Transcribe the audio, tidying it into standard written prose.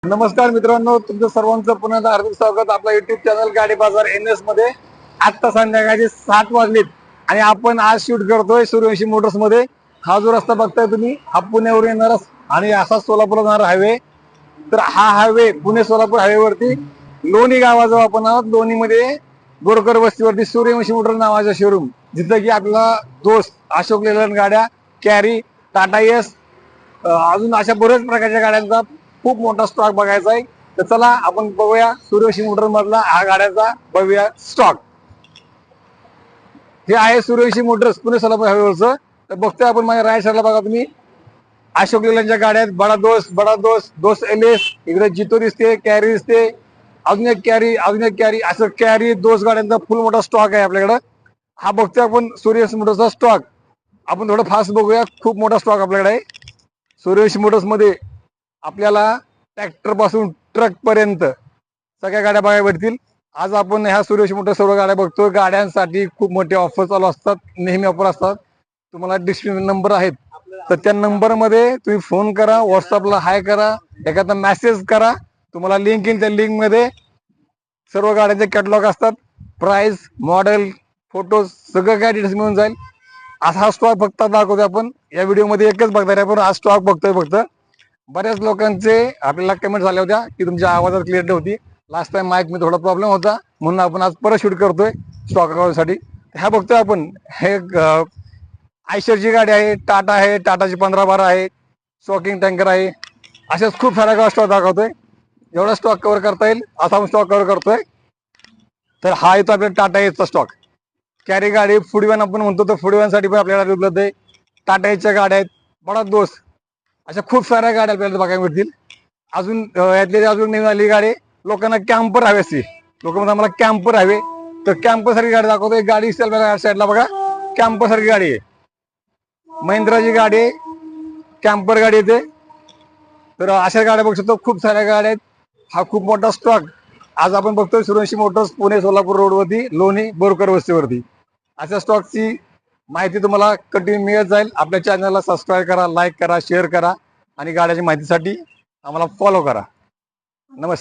नमस्कार मित्रांनो, तुमचं सर्वांचं पुन्हा हार्दिक स्वागत आपल्या युट्यूब चॅनल गाडी बाजार NS मध्ये। आता संध्याकाळचे 7 वाजलेत आणि आपण आज शूट करतोय सूर्यवंशी मोटर्स मध्ये। हा जो रस्ता बघताय तुम्ही, हा पुण्यावरून येणारा आणि असा सोलापूरला जाणारा हायवे। तर हा हायवे पुणे सोलापूर हायवे वरती लोणी गावाजवळ आपण आहोत। लोणी मध्ये बोरकर वस्तीवरती सूर्यवंशी मोटर्स नावाचा शोरूम, जिथं की आपला दोस्त अशोक लेलंड गाड्या, कॅरी, टाटा एस, अजून अशा बऱ्याच प्रकारच्या गाड्यांचा खूप मोठा स्टॉक बघायचा आहे। तर चला आपण बघूया सूर्यवंशी मोटर मधला हा गाड्याचा बघूया स्टॉक। हे आहे सूर्यवंशी मोटर्स पुणे सोलापूर हायवेवरचं। तर बघतोय आपण माझ्या राईट साईडला बघा तुम्ही, अशोक लेलंडच्या गाड्या आहेत। बडा दोस्त, दोस्त LS, इकडे जितो दिसते, कॅरी दिसते, अजून एक कॅरी, अजून एक कॅरी, असं कॅरी दोस्त गाड्यांचा फुल मोठा स्टॉक आहे आपल्याकडं। हा बघतोय आपण सूर्यवंशी मोटर्सचा स्टॉक। आपण थोडं फास्ट बघूया, खूप मोठा स्टॉक आपल्याकडे आहे सूर्यवंशी मोटर्स मध्ये। आपल्याला ट्रॅक्टर पासून ट्रक पर्यंत सगळ्या गाड्या बघायला भेटतील। आज आपण ह्या सूर्यवंशी मोटर्स सर्व गाड्या बघतोय। गाड्यांसाठी खूप मोठे ऑफर चालू असतात, नेहमी ऑफर असतात। तुम्हाला डिस्क्रिप्शन नंबर आहेत, तर त्या नंबर मध्ये तुम्ही फोन करा, व्हॉट्सअपला हाय करा, एखादा मेसेज करा, तुम्हाला लिंक येईल। त्या लिंक मध्ये सर्व गाड्यांचे कॅटलॉग असतात, प्राइस, मॉडेल, फोटो, सगळं काय डिटेल्स मिळून जाईल। असा हा स्टॉक फक्त दाखवतोय आपण या व्हिडिओ मध्ये, एकच बघताय आपण हा स्टॉक बघतोय फक्त। बऱ्याच लोकांचे आपल्याला कमेंट झाल्या होत्या की तुमच्या आवाजात क्लिअरिटी होती, लास्ट टाइम माईक मध्ये थोडा प्रॉब्लेम होता, म्हणून आपण आज परत शूट करतोय स्टॉक साठी। ह्या बघतोय आपण, हे आयशरची गाडी आहे, टाटा आहे, टाटाची 1512 आहे, स्टॉकिंग टँकर आहे। अशाच खूप साऱ्या गाड्या स्टॉक दाखवतोय। एवढा स्टॉक कव्हर करता येईल असा आपण स्टॉक कव्हर करतोय। तर हा येतो आपल्या टाटा एसचा स्टॉक। कॅरी गाडी फुडीवन आपण म्हणतो, तर फुडीवन साठी पण आपल्याला उपलब्ध आहे। टाटा एसच्या गाड्या आहेत, बडा दोस्त, अशा खूप साऱ्या गाड्या आपल्याला बघायला मिळतील। अजून यातली अजून नवीन आली गाडी, लोकांना कॅम्पर हवी असते, लोक म्हणतात मला कॅम्पर हवे, तर कॅम्पर सारखी गाडी दाखवतो। एक गाडी साईडला बघा, कॅम्पर सारखी गाडी आहे, महिंद्राची गाडी आहे, कॅम्पर गाडी येते। तर अशा गाड्या बघू शकतो, खूप साऱ्या गाड्या आहेत। हा खूप मोठा स्टॉक आज आपण बघतोय सूर्यवंशी मोटर्स पुणे सोलापूर रोडवरती, लोणी बोरकर वस्तीवरती। अशा स्टॉकची माहिती तुम्हाला कंटिन्यू मिळत जाईल। आपल्या चॅनलला सबस्क्राईब करा, लाईक करा, शेअर करा आणि गाड्याच्या माहितीसाठी आम्हाला फॉलो करा। नमस्कार।